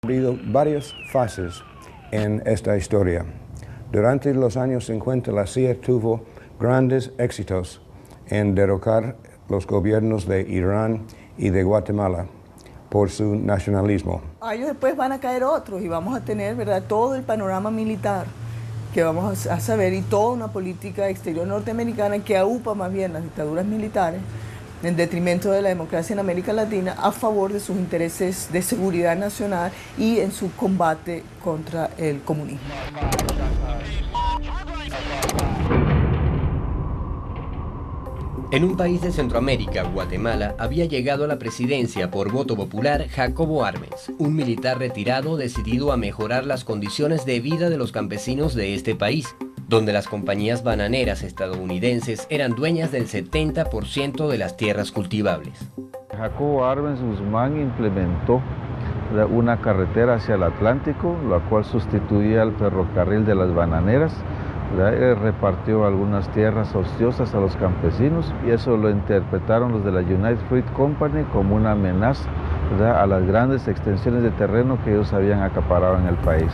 Ha habido varias fases en esta historia. Durante los años 50 la CIA tuvo grandes éxitos en derrocar los gobiernos de Irán y de Guatemala por su nacionalismo. Años después van a caer otros y vamos a tener, ¿verdad?, todo el panorama militar que vamos a saber y toda una política exterior norteamericana que aupa más bien las dictaduras militares en detrimento de la democracia en América Latina a favor de sus intereses de seguridad nacional y en su combate contra el comunismo. En un país de Centroamérica, Guatemala, había llegado a la presidencia por voto popular Jacobo Arbenz, un militar retirado decidido a mejorar las condiciones de vida de los campesinos de este país, donde las compañías bananeras estadounidenses eran dueñas del 70% de las tierras cultivables. Jacobo Arbenz Guzmán implementó una carretera hacia el Atlántico, la cual sustituía al ferrocarril de las bananeras. Repartió algunas tierras ociosas a los campesinos y eso lo interpretaron los de la United Fruit Company como una amenaza, ¿verdad?, a las grandes extensiones de terreno que ellos habían acaparado en el país.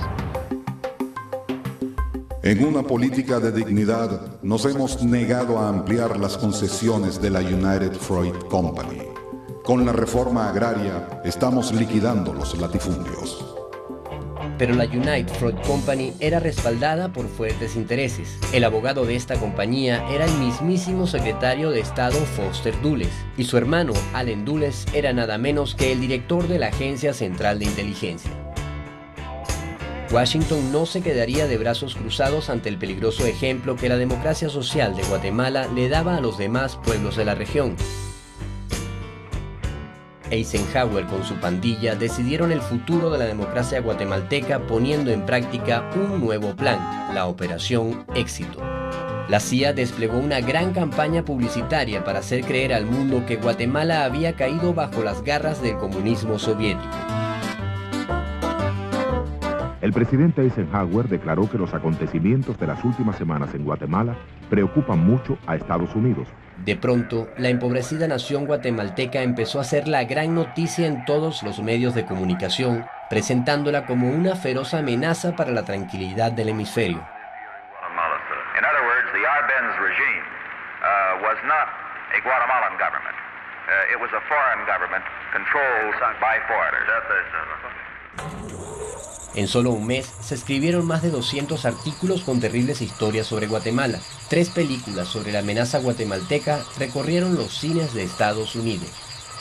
En una política de dignidad nos hemos negado a ampliar las concesiones de la United Fruit Company. Con la reforma agraria estamos liquidando los latifundios. Pero la United Fruit Company era respaldada por fuertes intereses. El abogado de esta compañía era el mismísimo secretario de Estado Foster Dulles, y su hermano Allen Dulles era nada menos que el director de la Agencia Central de Inteligencia. Washington no se quedaría de brazos cruzados ante el peligroso ejemplo que la democracia social de Guatemala le daba a los demás pueblos de la región. Eisenhower con su pandilla decidieron el futuro de la democracia guatemalteca poniendo en práctica un nuevo plan, la Operación Éxito. La CIA desplegó una gran campaña publicitaria para hacer creer al mundo que Guatemala había caído bajo las garras del comunismo soviético. El presidente Eisenhower declaró que los acontecimientos de las últimas semanas en Guatemala preocupan mucho a Estados Unidos. De pronto, la empobrecida nación guatemalteca empezó a ser la gran noticia en todos los medios de comunicación, presentándola como una feroz amenaza para la tranquilidad del hemisferio. In other words, the Arbenz regime was not a Guatemalan government. It was a foreign government controlled by foreigners. En solo un mes se escribieron más de 200 artículos con terribles historias sobre Guatemala. 3 películas sobre la amenaza guatemalteca recorrieron los cines de Estados Unidos.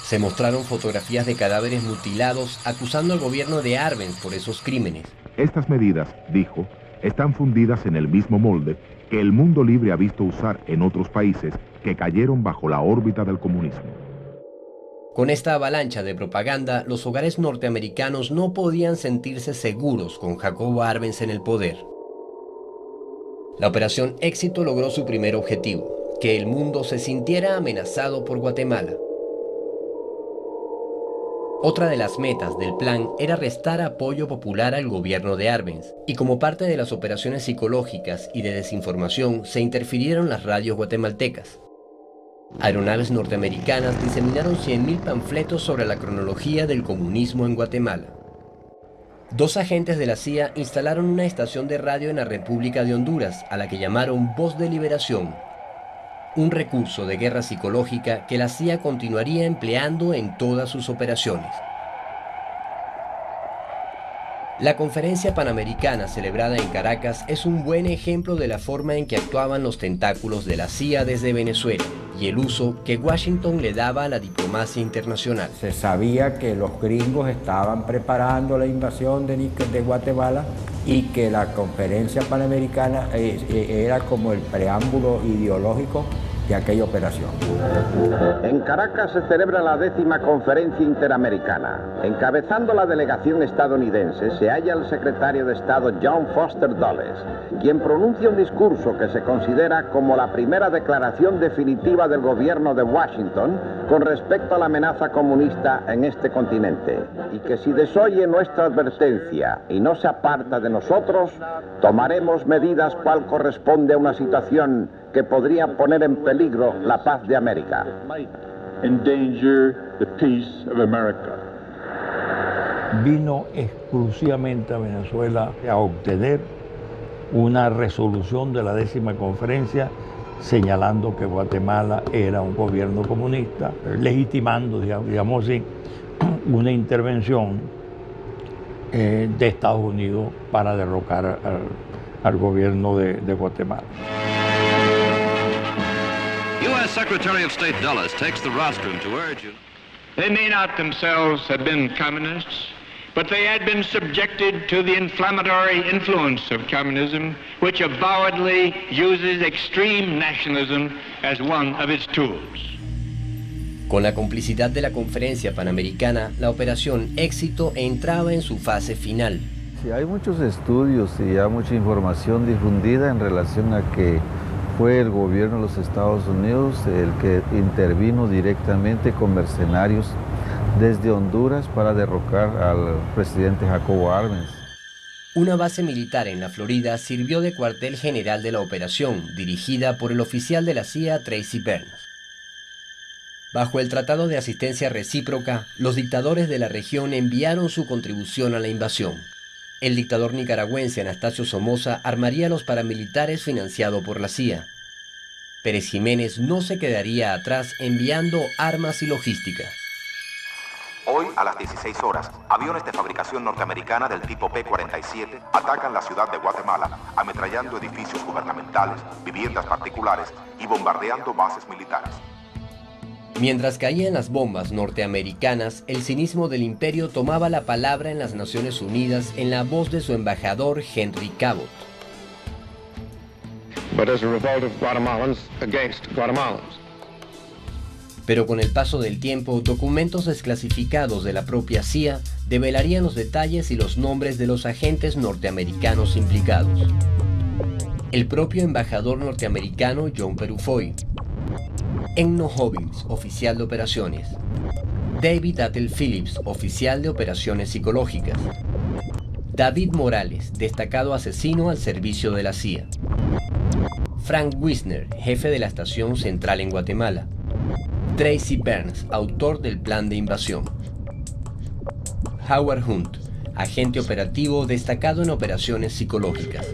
Se mostraron fotografías de cadáveres mutilados acusando al gobierno de Arbenz por esos crímenes. Estas medidas, dijo, están fundidas en el mismo molde que el mundo libre ha visto usar en otros países que cayeron bajo la órbita del comunismo. Con esta avalancha de propaganda, los hogares norteamericanos no podían sentirse seguros con Jacobo Arbenz en el poder. La Operación Éxito logró su primer objetivo, que el mundo se sintiera amenazado por Guatemala. Otra de las metas del plan era restar apoyo popular al gobierno de Arbenz, y como parte de las operaciones psicológicas y de desinformación se interfirieron las radios guatemaltecas. Aeronaves norteamericanas diseminaron 100.000 panfletos sobre la cronología del comunismo en Guatemala. 2 agentes de la CIA instalaron una estación de radio en la República de Honduras, a la que llamaron Voz de Liberación, un recurso de guerra psicológica que la CIA continuaría empleando en todas sus operaciones. La Conferencia Panamericana celebrada en Caracas es un buen ejemplo de la forma en que actuaban los tentáculos de la CIA desde Venezuela y el uso que Washington le daba a la diplomacia internacional. Se sabía que los gringos estaban preparando la invasión de Guatemala y que la Conferencia Panamericana era como el preámbulo ideológico de aquella operación. En Caracas se celebra la 10ª Conferencia Interamericana. Encabezando la delegación estadounidense se halla el secretario de Estado John Foster Dulles, quien pronuncia un discurso que se considera como la primera declaración definitiva del gobierno de Washington con respecto a la amenaza comunista en este continente, y que si desoye nuestra advertencia y no se aparta de nosotros, tomaremos medidas cual corresponde a una situación que podría poner en peligro la paz de América. Endanger the peace of America. vino exclusivamente a Venezuela a obtener una resolución de la 10ª conferencia señalando que Guatemala era un gobierno comunista, legitimando, digamos así, una intervención de Estados Unidos para derrocar al gobierno de Guatemala. U.S. Secretary of State Dulles takes the rostrum to urge you. They may not themselves have been communists, but they had been subjected to the inflammatory influence of communism, which avowedly uses extreme nationalism as one of its tools. Con la complicidad de la Conferencia Panamericana, la Operación Éxito entraba en su fase final. Sí, hay muchos estudios y ya mucha información difundida en relación a que fue el gobierno de los Estados Unidos el que intervino directamente con mercenarios desde Honduras para derrocar al presidente Jacobo Arbenz. Una base militar en la Florida sirvió de cuartel general de la operación, dirigida por el oficial de la CIA Tracy Berns. Bajo el Tratado de Asistencia Recíproca, los dictadores de la región enviaron su contribución a la invasión. El dictador nicaragüense Anastasio Somoza armaría a los paramilitares financiado por la CIA. Pérez Jiménez no se quedaría atrás enviando armas y logística. Hoy, a las 16 horas, aviones de fabricación norteamericana del tipo P-47 atacan la ciudad de Guatemala, ametrallando edificios gubernamentales, viviendas particulares y bombardeando bases militares. Mientras caían las bombas norteamericanas, el cinismo del imperio tomaba la palabra en las Naciones Unidas en la voz de su embajador Henry Cabot. But as a revolt of Guatemalans against Guatemalans. Pero con el paso del tiempo, documentos desclasificados de la propia CIA develarían los detalles y los nombres de los agentes norteamericanos implicados. El propio embajador norteamericano John Perufoy, Enno Hobbins, oficial de operaciones, David Attel Phillips, oficial de operaciones psicológicas, David Morales, destacado asesino al servicio de la CIA, Frank Wisner, jefe de la estación central en Guatemala, Tracy Berns, autor del plan de invasión, Howard Hunt, agente operativo destacado en operaciones psicológicas.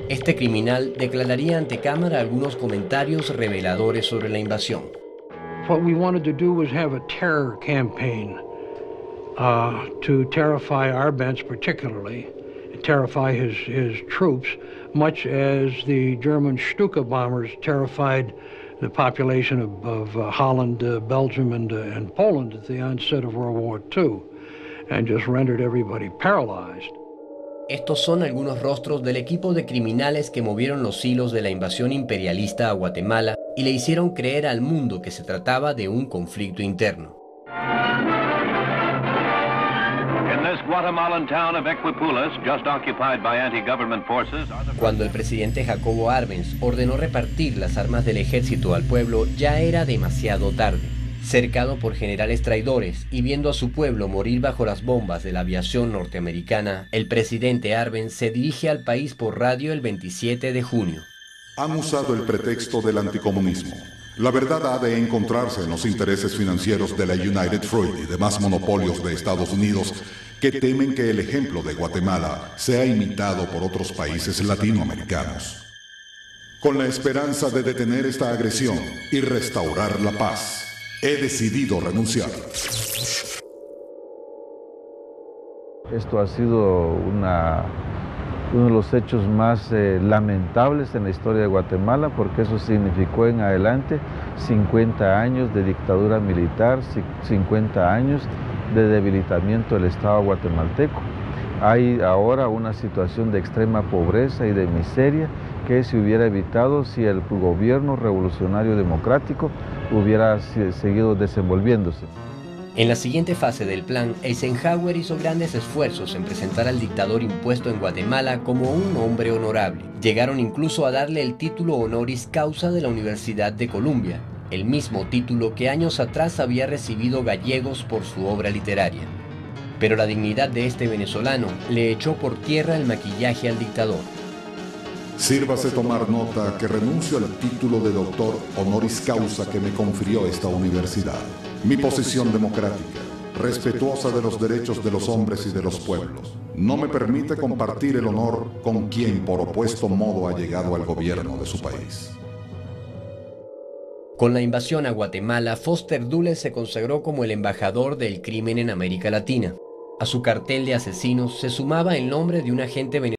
Este criminal declararía ante cámara algunos comentarios reveladores sobre la invasión. What we wanted to do was have a terror campaign to terrify Arbenz particularly, terrify his troops, much as the German Stuka bombers terrified the population of Holland, Belgium, and Poland at the onset of World War II, and just rendered everybody paralyzed. Estos son algunos rostros del equipo de criminales que movieron los hilos de la invasión imperialista a Guatemala y le hicieron creer al mundo que se trataba de un conflicto interno. Cuando el presidente Jacobo Arbenz ordenó repartir las armas del ejército al pueblo, ya era demasiado tarde. Cercado por generales traidores y viendo a su pueblo morir bajo las bombas de la aviación norteamericana, el presidente Arbenz se dirige al país por radio el 27 de junio. Han usado el pretexto del anticomunismo. La verdad ha de encontrarse en los intereses financieros de la United Fruit y demás monopolios de Estados Unidos que temen que el ejemplo de Guatemala sea imitado por otros países latinoamericanos. Con la esperanza de detener esta agresión y restaurar la paz, he decidido renunciar. Esto ha sido uno de los hechos más lamentables en la historia de Guatemala, porque eso significó en adelante 50 años de dictadura militar, 50 años de debilitamiento del Estado guatemalteco. Hay ahora una situación de extrema pobreza y de miseria que se hubiera evitado si el gobierno revolucionario democrático hubiera seguido desenvolviéndose. En la siguiente fase del plan, Eisenhower hizo grandes esfuerzos en presentar al dictador impuesto en Guatemala como un hombre honorable. Llegaron incluso a darle el título honoris causa de la Universidad de Columbia, el mismo título que años atrás había recibido Gallegos por su obra literaria. Pero la dignidad de este venezolano le echó por tierra el maquillaje al dictador. Sírvase tomar nota que renuncio al título de doctor honoris causa que me confirió esta universidad. Mi posición democrática, respetuosa de los derechos de los hombres y de los pueblos. No me permite compartir el honor con quien por opuesto modo ha llegado al gobierno de su país. Con la invasión a Guatemala, Foster Dulles se consagró como el embajador del crimen en América Latina. A su cartel de asesinos se sumaba el nombre de un agente venezolano